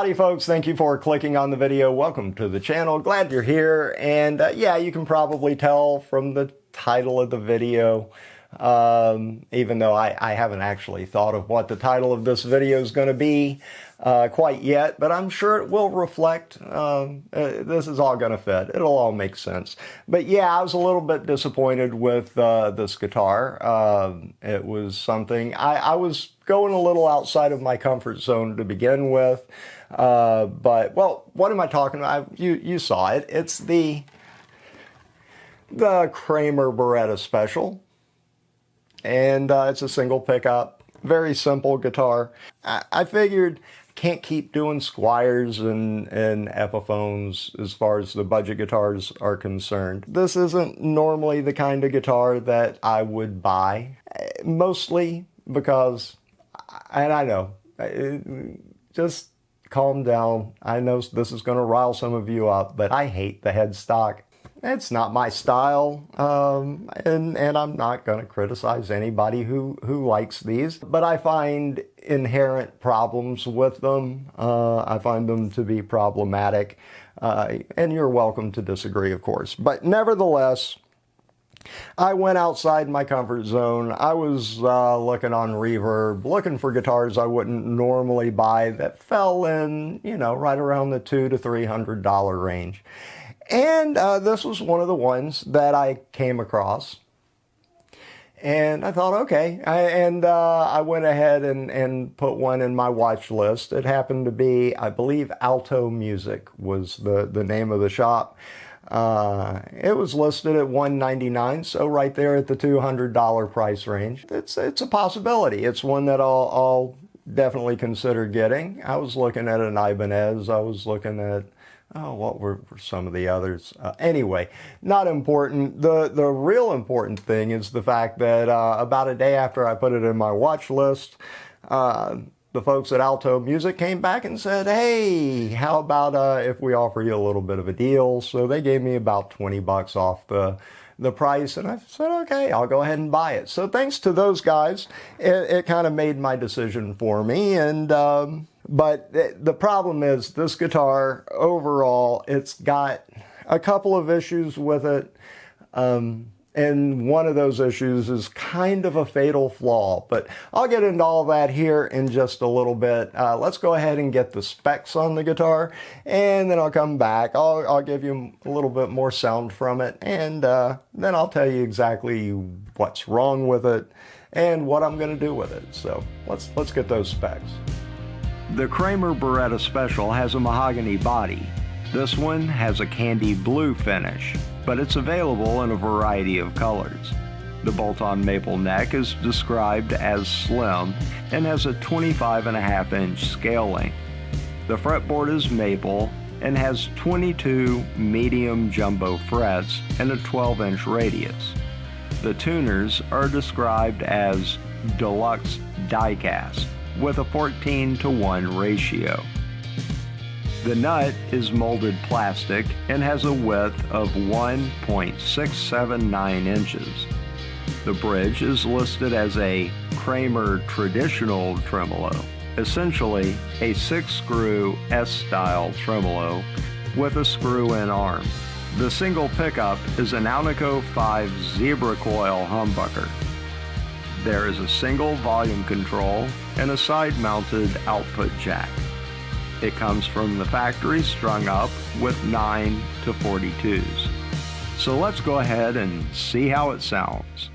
Howdy folks, thank you for clicking on the video. Welcome to the channel. Glad you're here. And yeah, you can probably tell from the title of the video, even though I haven't actually thought of what the title of this video is going to be quite yet, but I'm sure it will reflect. This is all going to fit. It'll all make sense. But yeah, I was a little bit disappointed with this guitar. It was something, I was going a little outside of my comfort zone to begin with. But, well, what am I talking about? You saw it. It's the Kramer Baretta Special. And it's a single pickup, very simple guitar. I figured can't keep doing Squiers and Epiphones as far as the budget guitars are concerned. This isn't normally the kind of guitar that I would buy, mostly because, and I know, just calm down. I know this is going to rile some of you up, but I hate the headstock. It's not my style, and I'm not going to criticize anybody who likes these, but I find inherent problems with them. I find them to be problematic, and you're welcome to disagree, of course. But nevertheless, I went outside my comfort zone. I was looking on Reverb, looking for guitars I wouldn't normally buy that fell in, you know, right around the $200 to $300 range. And this was one of the ones that I came across. And I thought, okay. I went ahead and put one in my watch list. It happened to be, I believe, Alto Music was the name of the shop. It was listed at $199, so right there at the $200 price range. It's a possibility. It's one that I'll definitely consider getting. I was looking at an Ibanez. I was looking at, oh, what were some of the others? Anyway, not important. The real important thing is the fact that about a day after I put it in my watch list, the folks at Alto Music came back and said, hey, how about if we offer you a little bit of a deal? So they gave me about 20 bucks off the price, and I said, okay, I'll go ahead and buy it. So thanks to those guys, it kind of made my decision for me. And but the problem is this guitar overall, it's got a couple of issues with it. And one of those issues is kind of a fatal flaw, but I'll get into all that here in just a little bit. Let's go ahead and get the specs on the guitar, and then I'll come back. I'll give you a little bit more sound from it, and then I'll tell you exactly what's wrong with it and what I'm going to do with it. So let's get those specs. The Kramer Baretta Special has a mahogany body. This one has a candy blue finish, but it's available in a variety of colors. The bolt-on maple neck is described as slim and has a 25.5-inch scale length. The fretboard is maple and has 22 medium jumbo frets and a 12-inch radius. The tuners are described as deluxe die-cast with a 14:1 ratio. The nut is molded plastic and has a width of 1.679 inches. The bridge is listed as a Kramer traditional tremolo, essentially a 6-screw S-style tremolo with a screw-in arm. The single pickup is an Alnico 5 zebra coil humbucker. There is a single volume control and a side-mounted output jack. It comes from the factory strung up with 9 to 42s. So let's go ahead and see how it sounds.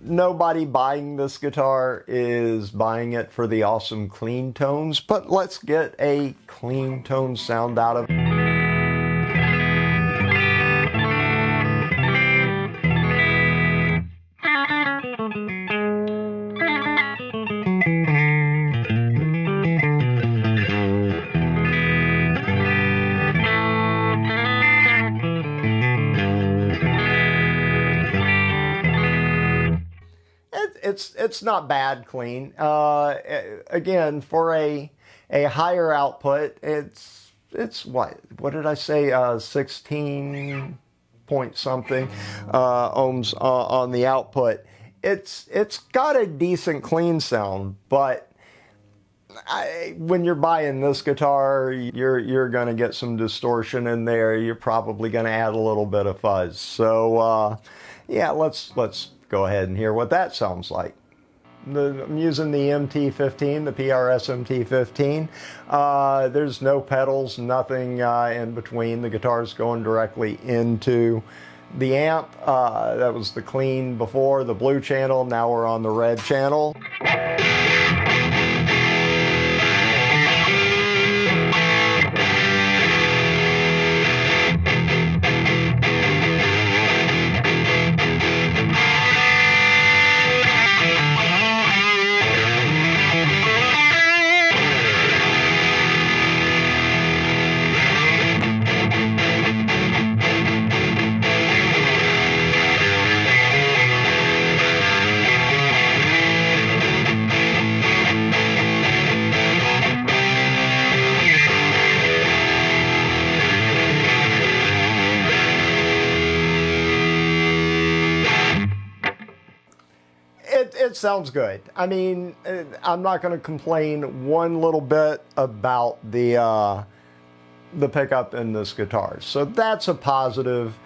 Nobody buying this guitar is buying it for the awesome clean tones, but let's get a clean tone sound out of it. It's not bad clean. Again, for a higher output, it's what did I say? 16 point something ohms on the output. It's got a decent clean sound, but when you're buying this guitar, you're going to get some distortion in there. You're probably going to add a little bit of fuzz. So yeah, let's go ahead and hear what that sounds like. I'm using the MT15, the PRS MT15. There's no pedals, nothing in between. The guitar's going directly into the amp. That was the clean before, the blue channel. Now we're on the red channel. It sounds good. I mean, I'm not going to complain one little bit about the pickup in this guitar. So that's a positive.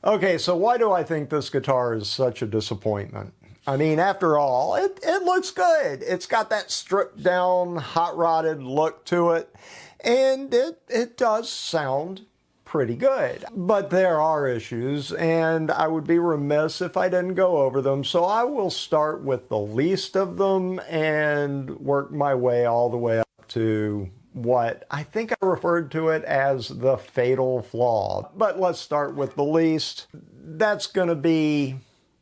Okay, so why do I think this guitar is such a disappointment? I mean, after all, it looks good. It's got that stripped down, hot rodded look to it. And it does sound pretty good. But there are issues, and I would be remiss if I didn't go over them. So I will start with the least of them and work my way all the way up to what I think I referred to it as the fatal flaw. But let's start with the least. That's going to be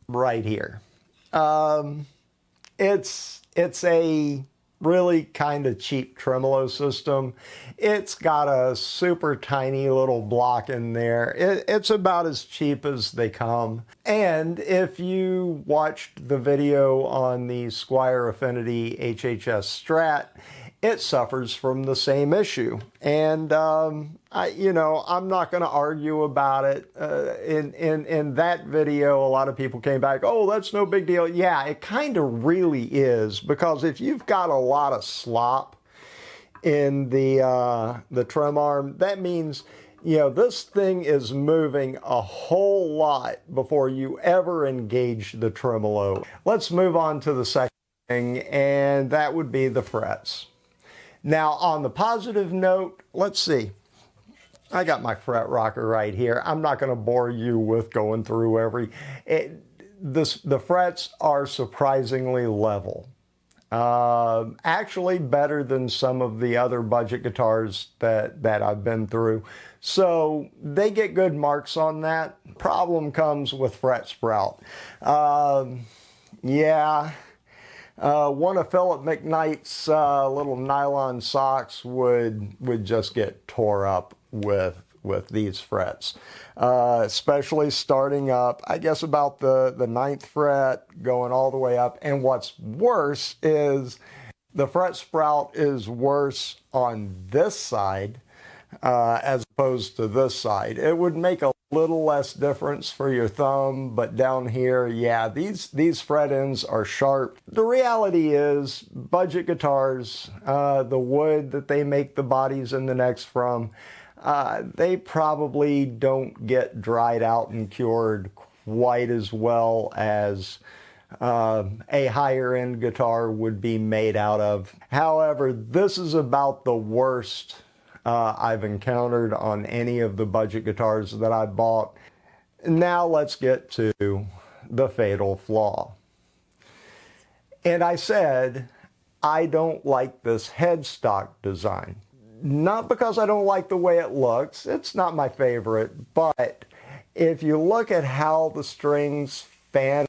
right here. It's a really kind of cheap tremolo system. It's got a super tiny little block in there. It's about as cheap as they come. And if you watched the video on the Squier Affinity HHS Strat, it suffers from the same issue. And I'm not going to argue about it. In that video, a lot of people came back, oh, that's no big deal. Yeah, it kind of really is, because if you've got a lot of slop in the trem arm, that means, this thing is moving a whole lot before you ever engage the tremolo. Let's move on to the second thing, and that would be the frets. Now, on the positive note, let's see. I got my fret rocker right here. I'm not going to bore you with going through the frets are surprisingly level. Actually better than some of the other budget guitars that I've been through. So they get good marks on that. Problem comes with fret sprout. Yeah. One of Philip McKnight's little nylon socks would just get tore up with these frets, especially starting up, I guess, about the 9th fret, going all the way up. And what's worse is the fret sprout is worse on this side as opposed to this side. It would make a little less difference for your thumb, but down here, yeah, these fret ends are sharp. The reality is, budget guitars, the wood that they make the bodies and the necks from, they probably don't get dried out and cured quite as well as a higher end guitar would be made out of. However, this is about the worst I've encountered on any of the budget guitars that I bought. Now let's get to the fatal flaw. And I said, I don't like this headstock design. Not because I don't like the way it looks. It's not my favorite. But if you look at how the strings fan,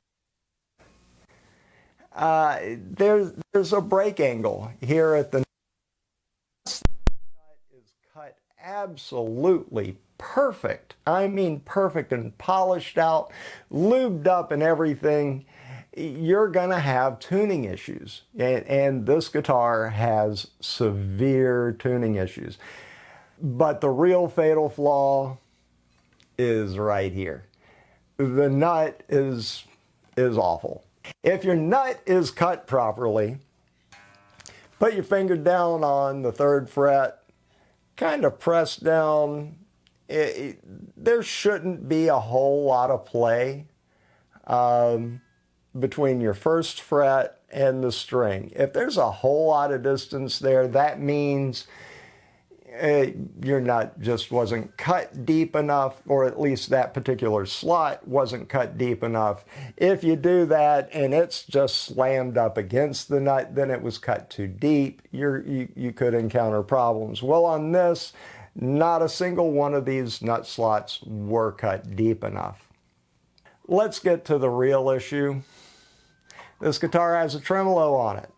there's a break angle here at the absolutely perfect. I mean perfect and polished out, lubed up and everything. You're gonna have tuning issues. And this guitar has severe tuning issues. But the real fatal flaw is right here. The nut is awful. If your nut is cut properly, Put your finger down on the 3rd fret, kind of press down. There shouldn't be a whole lot of play between your 1st fret and the string. If there's a whole lot of distance there, that means your nut just wasn't cut deep enough, or at least that particular slot wasn't cut deep enough. If you do that and it's just slammed up against the nut, then it was cut too deep. You could encounter problems. Well, on this, not a single one of these nut slots were cut deep enough. Let's get to the real issue. This guitar has a tremolo on it.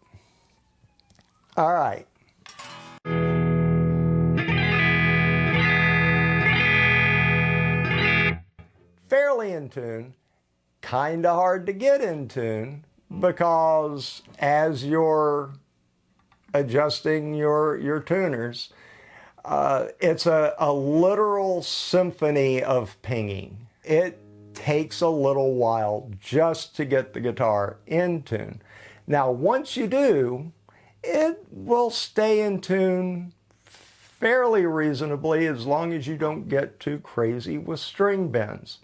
All right. Fairly in tune, kind of hard to get in tune, because as you're adjusting your tuners, it's a literal symphony of pinging. It takes a little while just to get the guitar in tune. Now, once you do, it will stay in tune fairly reasonably as long as you don't get too crazy with string bends.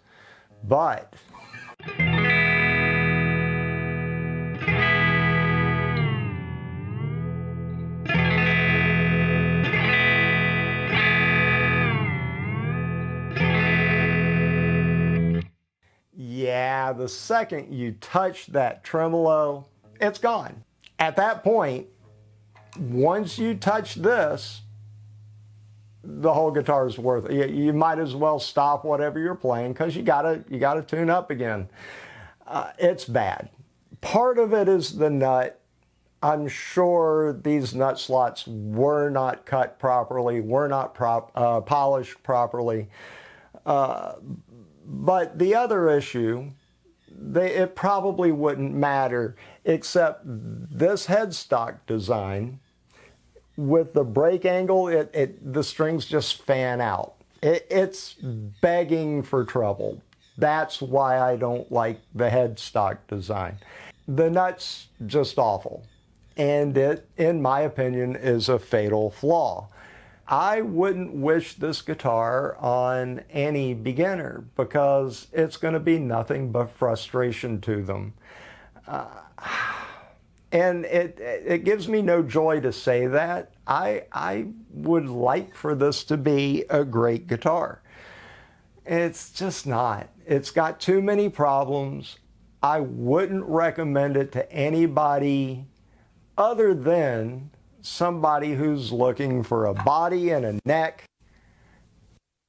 But yeah, the second you touch that tremolo, it's gone. At that point, once you touch this, the whole guitar is worth it. You might as well stop whatever you're playing, because you gotta tune up again. It's bad. Part of it is the nut. I'm sure these nut slots were not cut properly, were not polished properly. But the other issue, it probably wouldn't matter, except this headstock design, with the break angle, the strings just fan out. It's begging for trouble. That's why I don't like the headstock design. The nut's just awful. And it, in my opinion, is a fatal flaw. I wouldn't wish this guitar on any beginner, because it's going to be nothing but frustration to them. And it gives me no joy to say that. I would like for this to be a great guitar. It's just not. It's got too many problems. I wouldn't recommend it to anybody other than somebody who's looking for a body and a neck.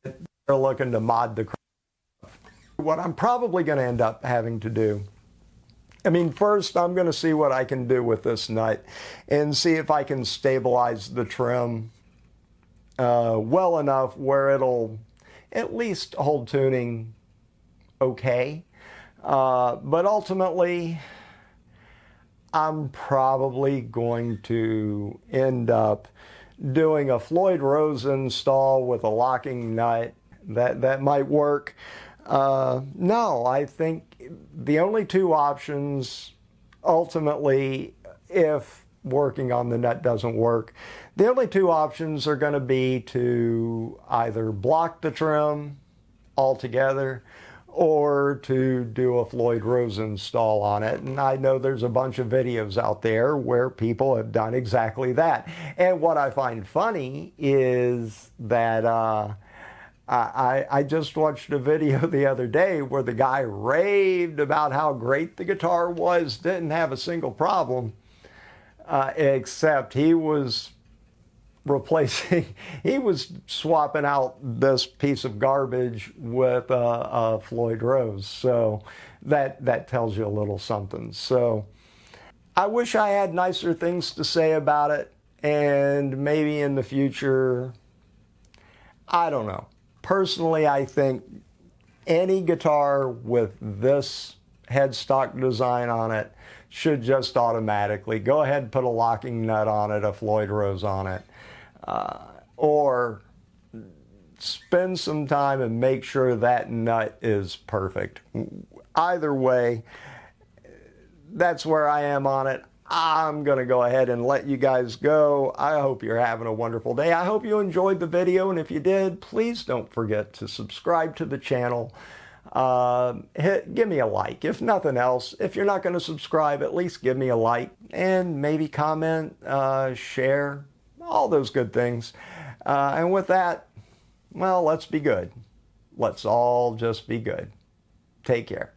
They're looking to mod the craft. What I'm probably going to end up having to do, first I'm going to see what I can do with this nut and see if I can stabilize the trim well enough where it'll at least hold tuning okay. But ultimately, I'm probably going to end up doing a Floyd Rose install with a locking nut. That might work. No, I think the only two options, ultimately, if working on the nut doesn't work, the only two options are going to be to either block the trim altogether or to do a Floyd Rose install on it. And I know there's a bunch of videos out there where people have done exactly that. And what I find funny is that I just watched a video the other day where the guy raved about how great the guitar was, didn't have a single problem, except he was swapping out this piece of garbage with a Floyd Rose. So that tells you a little something. So I wish I had nicer things to say about it, and maybe in the future, I don't know. Personally, I think any guitar with this headstock design on it should just automatically go ahead and put a locking nut on it, a Floyd Rose on it, or spend some time and make sure that nut is perfect. Either way, that's where I am on it. I'm going to go ahead and let you guys go. I hope you're having a wonderful day. I hope you enjoyed the video, and if you did, please don't forget to subscribe to the channel. Give me a like. If nothing else, if you're not going to subscribe, at least give me a like and maybe comment, share, all those good things. And with that, well, let's be good. Let's all just be good. Take care.